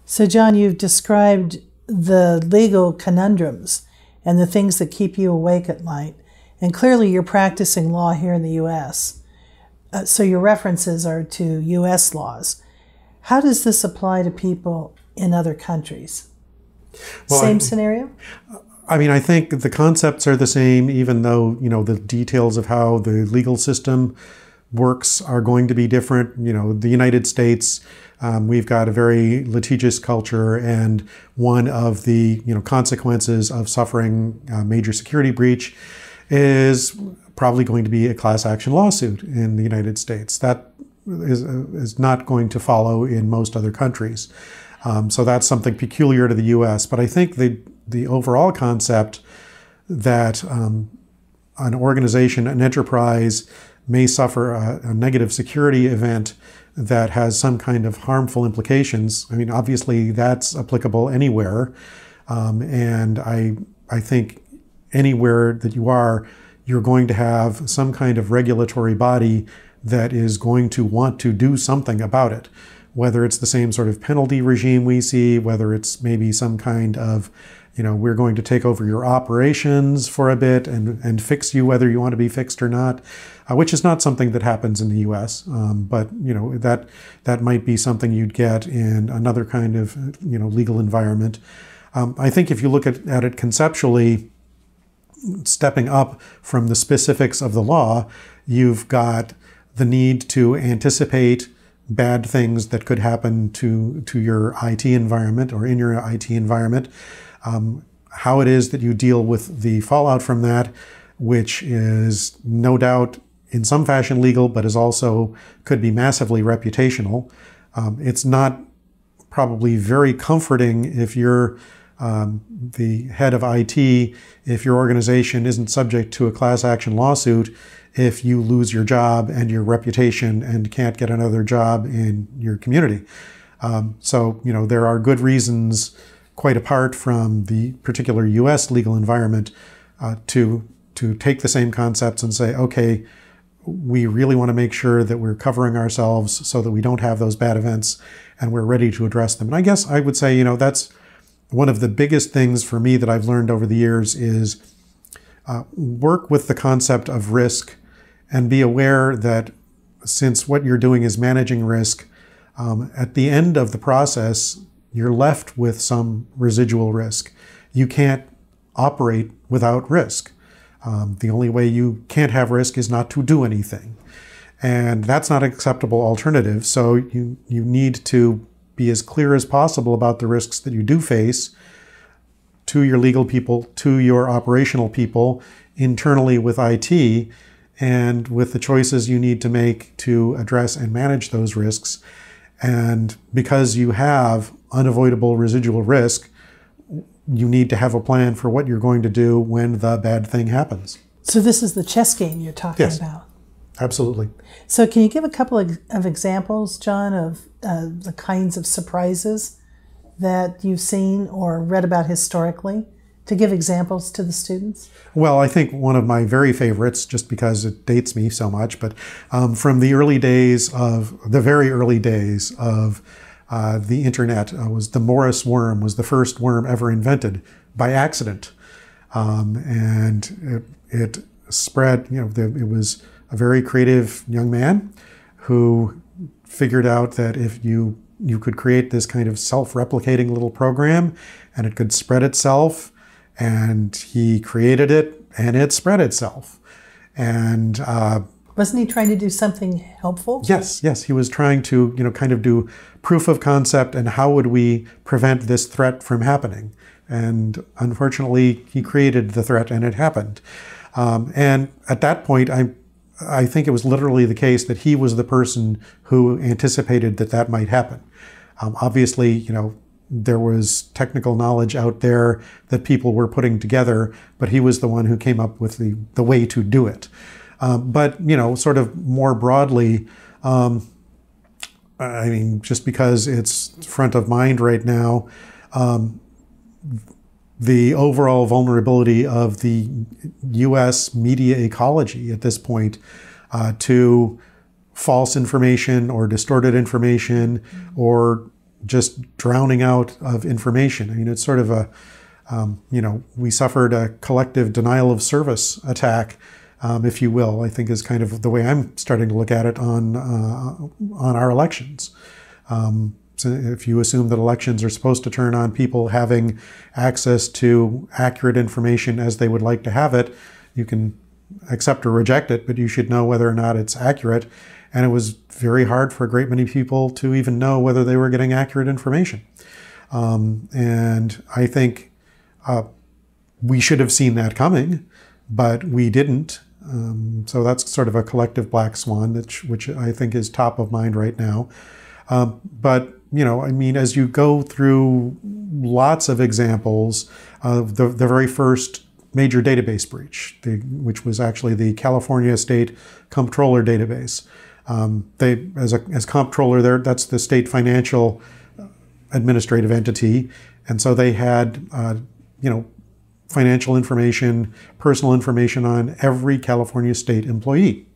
So, John, you've described the legal conundrums and the things that keep you awake at night. And clearly you're practicing law here in the U.S. So your references are to U.S. laws. How does this apply to people in other countries? Well, same scenario? I mean, I think the concepts are the same, even though, the details of how the legal system works are going to be different. The United States, we've got a very litigious culture, and one of the, consequences of suffering a major security breach is probably going to be a class action lawsuit in the United States. That is not going to follow in most other countries. So that's something peculiar to the U.S. But I think the overall concept that an organization, an enterprise, may suffer a negative security event that has some kind of harmful implications. I mean, obviously that's applicable anywhere. And I think anywhere that you're going to have some kind of regulatory body that is going to want to do something about it. Whether it's the same sort of penalty regime we see, whether it's maybe some kind of, we're going to take over your operations for a bit and fix you whether you want to be fixed or not, which is not something that happens in the U.S. But, that might be something you'd get in another kind of, legal environment. I think if you look at it conceptually, stepping up from the specifics of the law, you've got the need to anticipate bad things that could happen to your IT environment or in your IT environment, how it is that you deal with the fallout from that, which is no doubt in some fashion legal, but is also could be massively reputational. It's not probably very comforting if you're the head of IT, if your organization isn't subject to a class action lawsuit, if you lose your job and your reputation and can't get another job in your community. So, there are good reasons, quite apart from the particular U.S. legal environment, to take the same concepts and say, okay, we really want to make sure that we're covering ourselves so that we don't have those bad events and we're ready to address them. And I guess I would say, that's one of the biggest things for me that I've learned over the years is work with the concept of risk and be aware that since what you're doing is managing risk, at the end of the process, you're left with some residual risk. You can't operate without risk. The only way you can't have risk is not to do anything. And that's not an acceptable alternative. So you need to be as clear as possible about the risks that you do face to your legal people, to your operational people, internally with IT, and with the choices you need to make to address and manage those risks. And because you have unavoidable residual risk, you need to have a plan for what you're going to do when the bad thing happens. So this is the chess game you're talking Yes, about. Absolutely. So can you give a couple of examples, John, of the kinds of surprises that you've seen or read about historically, to give examples to the students? Well, I think one of my very favorites, just because it dates me so much, but from the very early daid of the internet, was the Morris worm was the first worm ever invented by accident. And it spread, it was a very creative young man who figured out that if you could create this kind of self-replicating little program and it could spread itself, and he created it and it spread itself. And wasn't he trying to do something helpful? Yes, he was trying to, kind of do proof of concept and how would we prevent this threat from happening. And unfortunately, he created the threat and it happened. And at that point, I think it was literally the case that he was the person who anticipated that might happen. Obviously, there was technical knowledge out there that people were putting together, but he was the one who came up with the way to do it. But, sort of more broadly, just because it's front of mind right now, the overall vulnerability of the U.S. media ecology at this point to false information or distorted information or just drowning out of information. I mean, it's sort of a, we suffered a collective denial of service attack, if you will, I think is kind of the way I'm starting to look at it on our elections. So if you assume that elections are supposed to turn on people having access to accurate information as they would like to have it, you can accept or reject it, but you should know whether or not it's accurate. And it was very hard for a great many people to even know whether they were getting accurate information. And I think we should have seen that coming, but we didn't. So that's sort of a collective black swan, which I think is top of mind right now. But I mean, as you go through lots of examples of the very first major database breach, which was actually the California State Comptroller database. As comptroller there, that's the state financial administrative entity. And so they had, financial information, personal information on every California state employee.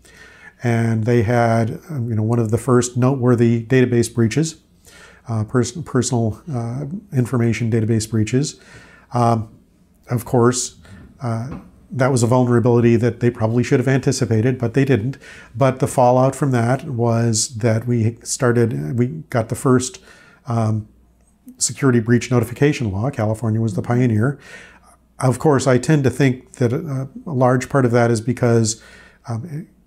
And they had, one of the first noteworthy database breaches, personal information database breaches. Of course, that was a vulnerability that they probably should have anticipated, but they didn't. But the fallout from that was that we got the first security breach notification law. California was the pioneer. Of course, I tend to think that a large part of that is because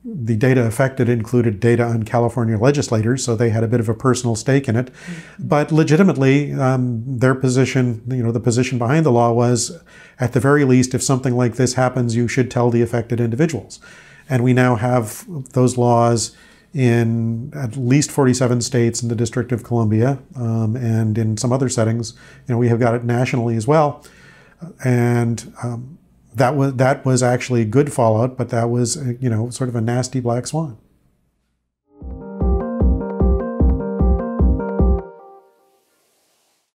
the data affected included data on California legislators, so they had a bit of a personal stake in it. But legitimately, their position, the position behind the law was, at the very least, if something like this happens, you should tell the affected individuals. And we now have those laws in at least 47 states in the District of Columbia, and in some other settings, we have got it nationally as well. And that was actually good fallout, but that was, sort of a nasty black swan.